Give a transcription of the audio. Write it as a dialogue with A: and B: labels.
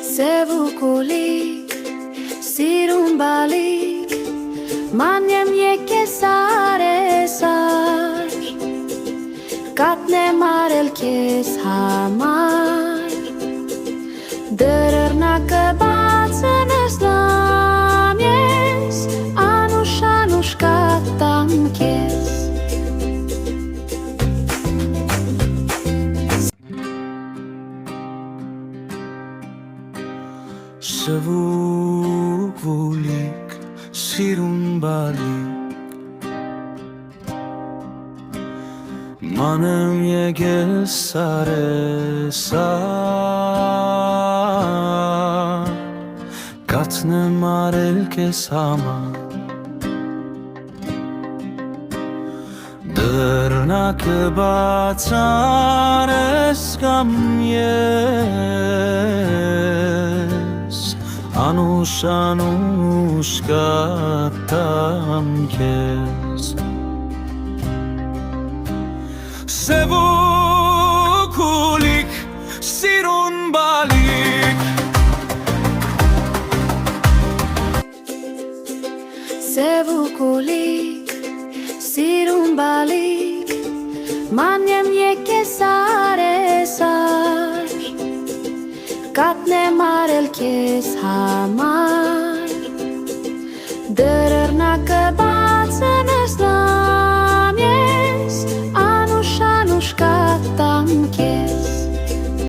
A: Սևուկուլիկ, սիրուն բալիկ, մանեմ եկես արեսար, կատնեմ արել կես համար, դրրնակը բացեմ ես նամ ես, անուշ կատամ կես
B: Սևուկուլիկ, սիրուն բալիկ Մանեմ եկես արեսար Կատնեմ արել կես համար Դռնակը բացար ես կամ ես Անուշ կատամ կես Սևուկուլիկ, սիրուն բալիկ
A: Սևուկուլիկ, սիրուն բալիկ, մանեմ եկես արեսար, կատնեմ արել կես համար, դրրնակը